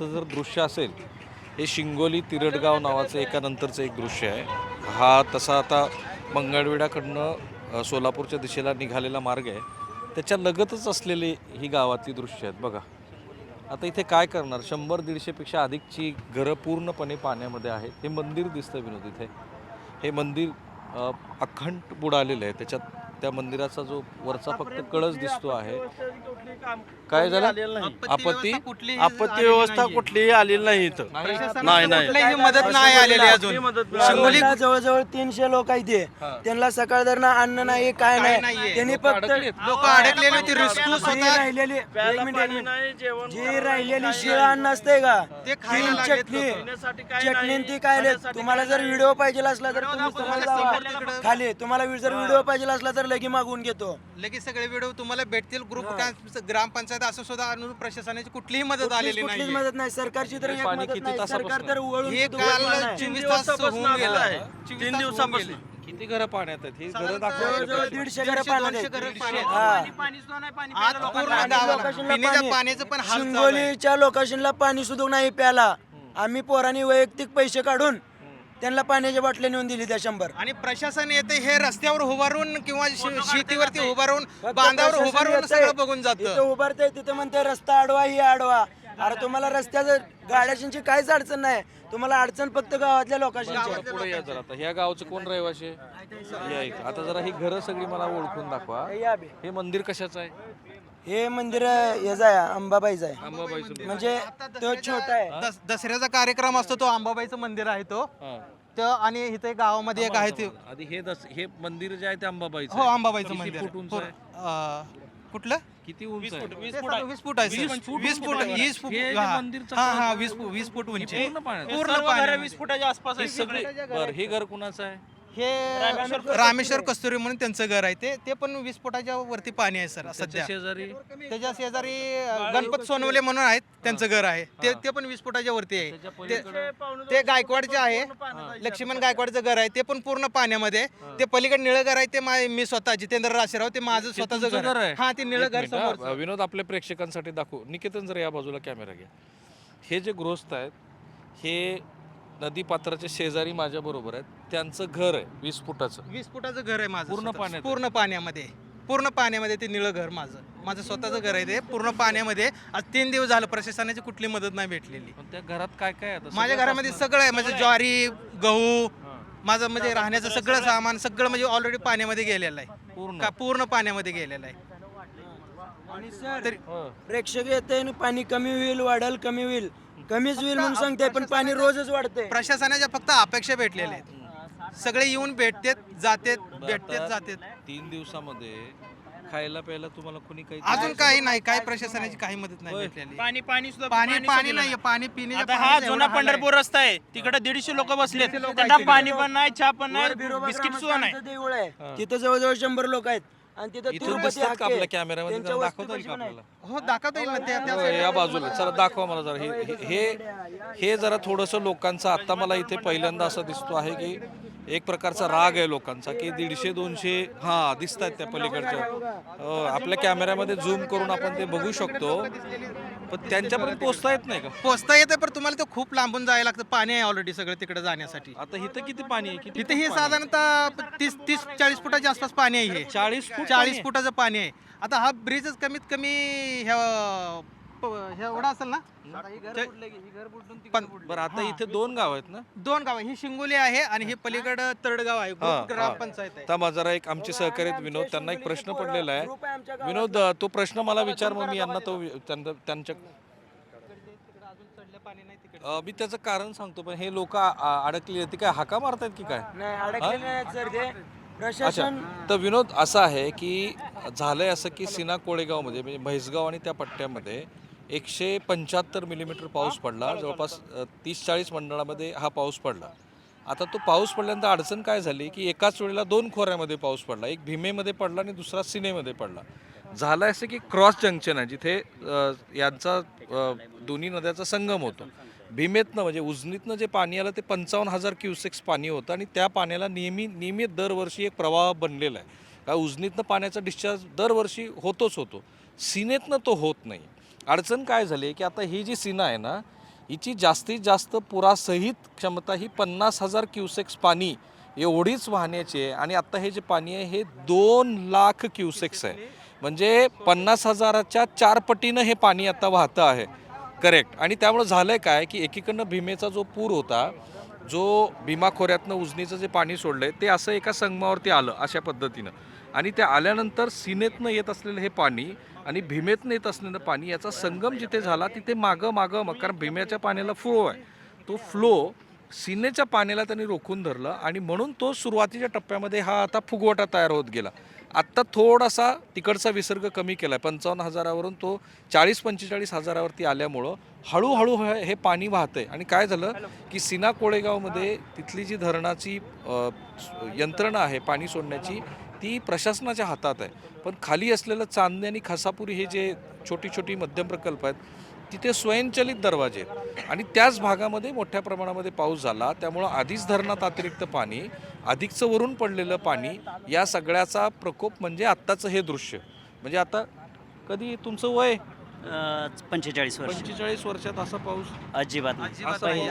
जर दृश्य असेल हे शिंगोली तिरडगाव नावाचं एका नंतरचं एक दृश्य आहे. हा तसा आता मंगळवेढ्याकडनं सोलापूरच्या दिशेला निघालेला मार्ग आहे. त्याच्या लगतच असलेली ही गावातली दृश्य आहेत बघा. आता इथे काय करणार, 100-150 पेक्षा अधिकची घरं पूर्णपणे पाण्यामध्ये आहेत. हे मंदिर दिसतं विनोद इथे. हे मंदिर अखंड बुडालेलं आहे. त्याच्यात त्या मंदिराचा जो वरचा फक्त कळस दिसतो आहे. काय झालं? आपत्ती आपत्ती व्यवस्था कुठलीही आलेली नाही इथं. नाही कुठलीही मदत नाही आलेली अजून. शिंगोली जवळजवळ 300 लोक आहेत. त्यांना सकाळ धरणं अन्न नाही, काय नाही. त्यांनी फक्त लोक अडकलेली होती. रिस्क्यू जी राहिलेली एक मिनिट, जी राहिलेली शिळा अन्न असते का, ते ती चटणी ती काय. तुम्हाला जर व्हिडिओ पाहिजे असला तर तुम्ही सरळ जावा खाली. तुम्हाला जर व्हिडिओ पाहिजे असला तर लगी मागवून घेतो. लगेच सगळे व्हिडिओ तुम्हाला भेटतील. ग्रुप ग्रामपंचायत असं सुद्धा अनु प्रशासनाची कुठलीही मदत आलेली कुठलीच नाही. मदत नाही. सरकारची तर एक पाणी मदत किती नाही. तासापासून सरकार तर वळून हे सुद्धा काल बोलत नाही. 24 तास होऊन गेलं आहे. 3 दिवसापासून किती घरं पाण्यात आहेत? ही घरं जवळजवळ दाखवा. 150 घरं पाण्यात आहेत. 200 घरं पाण्यात. हा. आज पूर्ण आणि गावाला लोकांना पिण्याच्या पाणी- पाण्याचं पण हाल चालू आहे. शिंगोलीच्या लोकांना पाणी सुद्धा नाही प्याला. आम्ही पोरांनी वैयक्तिक पैसे काढून त्यांना पाण्याच्या बाटल्या नेऊन दिली त्या 100. आणि प्रशासन येते हे रस्त्यावर उभारून किंवा शेतीवरती उभारून बांधावर उभारून सगळं बघून इथं जातं. उभारते तिथं म्हणते रस्ता अडवा, ही अडवा. अरे तुम्हाला रस्त्याचं गाड्याची काहीच अडचण नाही. तुम्हाला अडचण फक्त गावातल्या लोकांची. पुढे या जरा. आता ह्या गावचं कोण रहिवाशी आहे? या इथं. आता जरा ही घरं सगळी मला ओळखून दाखवा. हे मंदिर कशाचं आहे? हे मंदिर याचं आहे, अंबाबाईचं आहे. अंबाबाईचं. म्हणजे तो छोटा आहे. दसऱ्याचा कार्यक्रम असतो तो अंबाबाईचं मंदिर आहे तो. आणि इथे गावामध्ये एक आहे ते. आधी हे मंदिर जे आहे ते अंबाबाईचं हो आहे. अंबाबाईचं किती मंदिर फूट उंच आहे. आहे? कुठलं किती उंच आहे? 20 फूट आहे. 20 फूट 20 फूट. हे जे हा मंदिरचं हा कळस 20 फूट उंची हे पूर्ण पाण्यात आहे. पूर्ण पाण्यात. 20 फुटाच्या आसपास हे सगळे बरं, हे घर कुणाचं आहे? हे रामेश्वर कस्तुरी म्हणून त्यांचं घर आहे. ते पण 20 फुटाच्या वरती पाणी आहे सर त्याच्या सध्या. शेजारी त्याच्या शेजारी गणपत सोनवले म्हणून आहेत, त्यांचं घर आहे. ते पण 20 फुटाच्या वरती आहे. त्याच्या पलीकडे ते गायकवाडचे आहे. लक्ष्मण गायकवाडचं घर आहे. ते पण पूर्ण पाण्यामध्ये. ते पलीकडे निळं घर आहे. ते मी स्वतः जितेंद्र राशेराव, ते माझं स्वतःचं तुमचं घर घर आहे? आहे. हा ते निळं एक घर मिनिट, समोर. हा. विनोद आपल्या प्रेक्षकांसाठी दाखवू. निकेतन जर या बाजूला कॅमेरा घ्या. हे जे गृहस्थ आहेत हे नदी पात्राच्या शेजारी माझ्या बरोबर आहेत. त्यांचं घर आहे 20 फुटाचं. 20 फुटाचं घर आहे माझं पूर्ण स्वतःचं. पाण्यात आहे? पूर्ण पाण्यामध्ये ते निळं घर माझं स्वतःचं घर आहे. ते पूर्ण पाण्यामध्ये. आज 3 दिवस झालं प्रशासनाची कुठली मदत नाही भेटलेली. पण त्या घरात काय काय आहे आता? माझ्या सगळं घरामध्ये असणार. सगळं आहे. म्हणजे ज्वारी, गहू, माझं म्हणजे राहण्याचं सगळं सामान सगळं म्हणजे ऑलरेडी पाण्यामध्ये गेलेलं आहे. पूर्ण पूर्ण पाण्यामध्ये गेलेलं आहे. आणि सर तरी प्रेक्षक येते पाणी कमी होईल, वाढल, कमी होईल, कमीच होईल म्हणून सांगते, पण पाणी रोजच वाढते. प्रशासनाच्या फक्त अपेक्षा भेटलेल्या आहेत. सगळे येऊन भेटतात जातात. 3 दिवसामध्ये खायला प्यायला तुम्हाला कोणी काही अजून काही नाही. काही प्रशासनाची काही मदत नाही भेटलेली. पाणी सुद्धा पाणी नाही. पाणी पिण्याच्या आता हा पाण्याचा जुना एवढा हाल आहे. पंढरपूर रस्ता आहे. तिकडे 150 लोक बसले. त्यांना पाणी पण नाही, चहा पण नाही, बिस्किट सुद्धा नाही. ग्रामस्थांचं देऊळ आहे. तिथं जवळजवळ 100 लोक आहेत. आणि तिथं इथून तिरुपती दिसतात का हाके. आपल्या कॅमेऱ्यामध्ये? त्यांच्या जरा वस्ती दाखवता येईल का पण नाही. आपल्याला? हो दाखवता येईल ना हो, या बाजूला चला दाखवा मला जरा. हे जरा थोडंसं लोकांचं आता मला इथे पहिल्यांदा असं दिसतो आहे की एक प्रकारचा राग आहे लोकांचा की 150-200 हा दिसत आहेत त्या पलीकडच्या. आपल्या कॅमेऱ्यामध्ये झूम करून आपण ते बघू शकतो. पण त्यांच्यापर्यंत पोहोचता येत नाही का? पोचता येते पण तुम्हाला ते खूप लांबून जायला लागतं. पाणी आहे ऑलरेडी सगळं तिकडे जाण्यासाठी. आता इथं किती पाणी आहे? किती इथे हे साधारणतः 30-40 फुटाच्या आसपास पाणी आहे. हे 40 फूट 40 फुटाचं पाणी आहे. आता हा ब्रिजच कमीत कमी एवढा असेल ना. बरं, आता इथे 2 गाव आहेत ना? 2 गाव. ही शिंगोली आहे आणि हे पलीकडं तरडगाव आहे. हा, ग्रामपंचायत आहे. आता जरा एक आमचे सहकारी आहेत विनोद, त्यांना एक प्रश्न पडलेला आहे. विनोद, तो प्रश्न मला विचार, मग मी यांना तो त्यांच्या मी त्याचं कारण सांगतो. पण हे लोक अडकली ती काय हाका मारतायत की काय? नाही, अडकलेले नाहीत सर ते. अच्छा, प्रशासन तर विनोद असं आहे की झालंय असं की सीना कोळेगावमध्ये म्हणजे म्हैसगाव आणि त्या पट्ट्यामध्ये 175 मिलीमीटर पाऊस पडला. जवळपास 30-40 मंडळामध्ये हा पाऊस पडला. आता तो पाऊस पडल्यानंतर अडचण काय झाली की एकाच वेळेला 2 खोऱ्यामध्ये पाऊस पडला. एक भीमेमध्ये पडला आणि दुसरा सिनेमध्ये पडला. झालं असं की क्रॉस जंक्शन आहे जिथे यांचा दोन्ही नद्याचा संगम होतो. भीमेतनं म्हणजे उजनीतनं जे पाणी आलं ते 55,000 क्युसेक्स पाणी होतं आणि त्या पाण्याला नियमित दरवर्षी एक प्रवाह बनलेला आहे. का उजनीतनं पाण्याचा डिस्चार्ज दरवर्षी होतो. सिनेतनं तो होत नाही. अडचण काय झाली की आता ही जी सीना आहे ना, हिची जास्तीत जास्त पुरासहित क्षमता ही 50,000 क्युसेक्स पाणी एवढीच वाहण्याची आहे. आणि आत्ता हे जे पाणी आहे हे 2 लाख क्युसेक्स आहे, म्हणजे 50,000च्या 4 पटीनं हे पाणी आता वाहतं आहे. करेक्ट. आणि त्यामुळं झालं आहे काय की एकीकडनं भीमेचा जो पूर होता, जो भीमा खोऱ्यातनं उजनीचं जे पाणी सोडलं आहे ते असं एका संगमावरती आलं अशा पद्धतीनं. आणि ते आल्यानंतर सीनेतनं येत असलेलं हे पाणी आणि भीमेतनं येत असलेलं पाणी याचा संगम जिथे झाला तिथे मागं कारण भीमेच्या पाण्याला फ्लो आहे, तो फ्लो सीनेच्या पाण्याला त्यांनी रोखून धरलं आणि म्हणून तो सुरुवातीच्या टप्प्यामध्ये हा आता फुगवटा तयार होत गेला. आत्ता थोडासा तिकडचा विसर्ग कमी केला आहे, 55,000वरून तो 40-45,000वरती आल्यामुळं हळूहळू हे पाणी वाहतंय. आणि काय झालं की सीना कोळेगावमध्ये तिथली जी धरणाची यंत्रणा आहे पाणी सोडण्याची ती प्रशासनाच्या हातात आहे, पण खाली असलेलं चांदणे आणि खसापुरी हे जे छोटी छोटी मध्यम प्रकल्प आहेत तिथे स्वयंचलित दरवाजे आहेत आणि त्याच भागामध्ये मोठ्या प्रमाणामध्ये पाऊस झाला. त्यामुळं आधीच धरणात अतिरिक्त पाणी, अधिकचं वरून पडलेलं पाणी, या सगळ्याचा प्रकोप म्हणजे आत्ताचं हे दृश्य. म्हणजे आता कधी तुमचं वय 45 वर्ष 45 वर्षात असा पाऊस अजिबात नाही.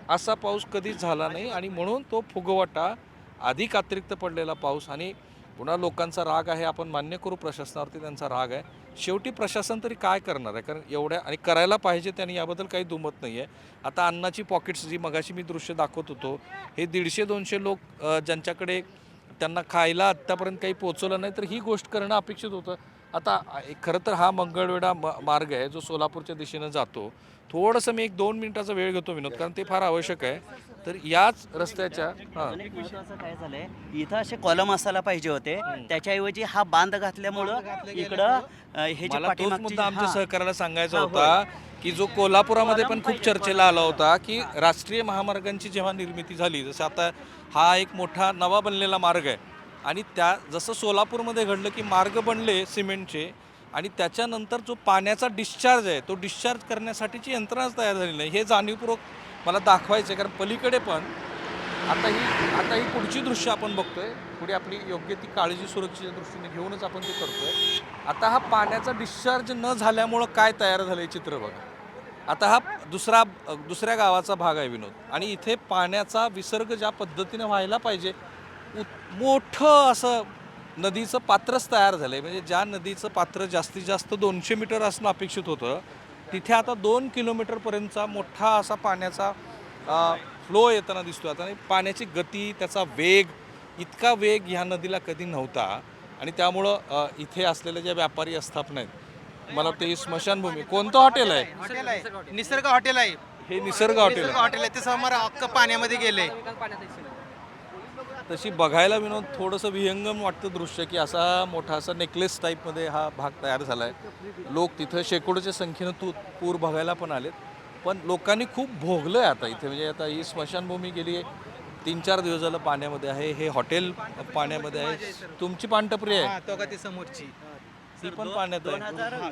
असा पाऊस कधीच झाला नाही. आणि म्हणून तो फुगवटा, अधिक अतिरिक्त पडलेला पाऊस आणि पुन्हा लोकांचा राग आहे, आपण मान्य करू प्रशासनावरती त्यांचा राग आहे. शेवटी प्रशासन तरी काय करणार आहे, कारण एवढ्या आणि करायला पाहिजे त्यांनी, याबद्दल काही दुमत नाही आहे. आता अन्नाची पॉकेट्स जी मगाशी मी दृश्य दाखवत होतो, हे 150-200 लोक ज्यांच्याकडे त्यांना खायला आत्तापर्यंत काही पोचवलं नाही तर ही गोष्ट करणं अपेक्षित होतं. आता खरं तर हा मंगळवेढा मार्ग आहे जो सोलापूरच्या दिशेनं जातो. थोडंसं मी 1-2 मिनिटाचा वेळ घेतो विनोद, कारण ते फार आवश्यक आहे. तर याच रस्त्याच्या अनेक महत्त्वाचं काय झालंय, इथं असे कॉलम असायला पाहिजे होते, त्याच्याऐवजी हा बांध घातल्यामुळं इकडं हे जे मला तोच पाठीमागची मुद्दा आमच्या हां. सहकार्याला सांगायचा होता की जो कोल्हापुरामध्ये पण खूप चर्चेला आला होता की राष्ट्रीय महामार्गांची जेव्हा निर्मिती झाली, जसं आता हा एक मोठा नवा बनलेला मार्ग आहे आणि त्या जसं सोलापूरमध्ये घडलं की मार्ग बनले सिमेंटचे आणि त्याच्यानंतर जो पाण्याचा डिस्चार्ज आहे तो डिस्चार्ज करण्यासाठीची यंत्रणाच तयार झाली नाही. हे जाणीवपूर्वक मला दाखवायचं आहे, कारण पलीकडे पण आता ही पुढची दृश्य आपण बघतोय, पुढे आपली योग्य ती काळजी सुरक्षेच्या दृष्टीने घेऊनच आपण ते करतोय. आता हा पाण्याचा डिस्चार्ज न झाल्यामुळं काय तयार झालं हे चित्र बघा. आता हा दुसऱ्या गावाचा भाग आहे विनोद, आणि इथे पाण्याचा विसर्ग ज्या पद्धतीने व्हायला पाहिजे मोठं असं नदीचं पात्रच तयार झालं आहे. म्हणजे ज्या नदीचं पात्र जास्तीत जास्त 200 मीटर असणं अपेक्षित होतं तिथे आता 2 किलोमीटरपर्यंतचा मोठा असा पाण्याचा फ्लो येताना दिसतो. आता पाण्याची गती, त्याचा वेग, इतका वेग ह्या नदीला कधी नव्हता. आणि त्यामुळं इथे असलेल्या ज्या व्यापारी आस्थापना आहेत, मला वाटतं ही स्मशानभूमी, कोणतं हॉटेल आहे? निसर्ग हॉटेल आहे. हे निसर्ग हॉटेल आहे. हॉटेल आहे ते समोर अख्खं पाण्यामध्ये गेले. तशी बघायला विनोद थोडंसं विहंगम वाटतं दृश्य की असा मोठा असा नेकलेस टाईपमध्ये हा भाग तयार झाला आहे. लोक तिथं शेकडोच्या संख्येनं पूर बघायला पण आलेत, पण लोकांनी खूप भोगलं आहे आता इथे. म्हणजे आता ही स्मशानभूमी गेली 3-4 दिवस झालं पाण्यामध्ये आहे, हे हॉटेल पाण्यामध्ये आहे. तुमची पानटपरी आहे तो का ती समोरची ती पण पाण्यात आहे.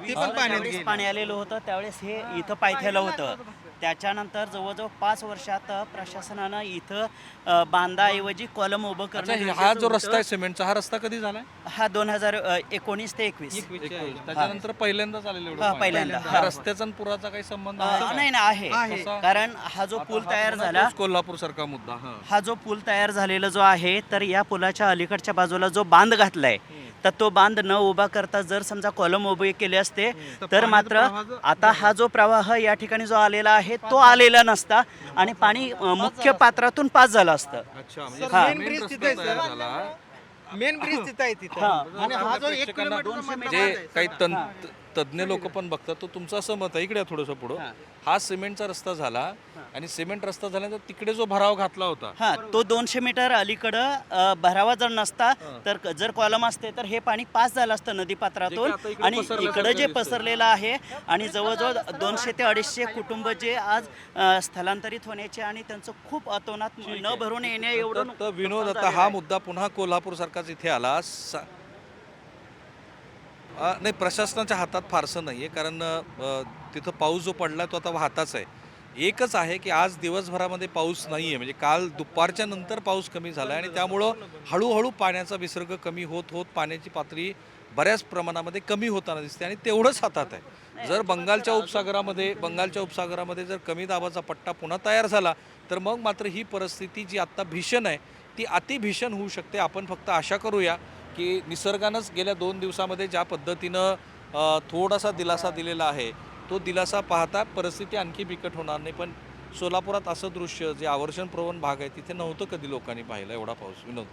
2020 पाणी आलेलं होतं त्यावेळेस हे इथं पायथ्याला होतं. त्याच्यानंतर जवळजवळ 5 वर्षात प्रशासनानं इथं बांधाऐवजी कॉलम उभं अच्छा, करणं हा जो रस्ता आहे सिमेंटचा, हा रस्ता कधी झालाय? हा 2019 ते 21 त्याच्यानंतर पहिल्यांदाच आलेलं एवढं पाणी. पहिल्यांदा. हा रस्त्याचा आणि पुराचा काही संबंध आहे का? नाही आहे, कारण हा जो पूल तयार झाला, कोल्हापूर सारखा मुद्दा. हा जो पूल तयार झालेला जो आहे, तर या पुलाच्या अलीकडच्या बाजूला जो बांध घातलाय तर तो बांध न उभा करता जर समजा कॉलम उभे केले असते तर मात्र आता हा जो प्रवाह या ठिकाणी जो आलेला आहे तो आलेला नसता आणि पाणी मुख्य पात्रातून पास झालं असतं. अच्छा, म्हणजे हा. मेन रस्ता तयार झाला. मेन ब्रिज तिथं आहे तिथं. आणि हा जो 1 किलोमीटर जे काही तज्ज्ञ लोक पण बघतात, तो तुमचं असं मत आहे, इकडे या थोडंसं पुढं, हा सिमेंटचा रस्ता झाला आणि सिमेंट रस्ता झाल्यानंतर तिकडे जो भराव घातला होता, हा तो 200 मीटर अलीकडं भरावा जर नसता तर जर कॉलम असते तर हे पाणी पास झालं असतं नदीपात्रातून. आणि इकडं जे पसरलेलं आहे आणि जवळजवळ 200 ते 250 कुटुंब जे आज स्थलांतरित होण्याचे आणि त्यांचं खूप अतोनात न भरून येण्या एवढं तर विनोद आता हा मुद्दा पुन्हा कोल्हापूर सारखाच इथे आला. नाही, प्रशासनाच्या हातात फारसं नाही आहे, कारण तिथं पाऊस जो पडला तो आता वाहताच आहे. एकच आहे की आज दिवसभरामध्ये पाऊस नाही आहे, म्हणजे काल दुपारच्या नंतर पाऊस कमी झाला आहे आणि त्यामुळं हळूहळू पाण्याचा विसर्ग कमी होत होत पाण्याची पातळी बऱ्याच प्रमाणामध्ये कमी होताना दिसते आणि तेवढंच हातात आहे. जर बंगालच्या उपसागरामध्ये जर कमी दाबाचा पट्टा पुन्हा तयार झाला तर मग मात्र ही परिस्थिती जी आत्ता भीषण आहे ती अतिभीषण होऊ शकते. आपण फक्त आशा करूया की निसर्गानंच गेल्या 2 दिवसामध्ये ज्या पद्धतीनं थोडासा दिलासा दिलेला आहे तो दिलासा पाहता परिस्थिती आणखी बिकट होणार नाही. पण सोलापुरात असं दृश्य जे आवर्षणप्रवण भाग आहे तिथे नव्हतं कधी लोकांनी पाहिलं एवढा पाऊस. विनोद.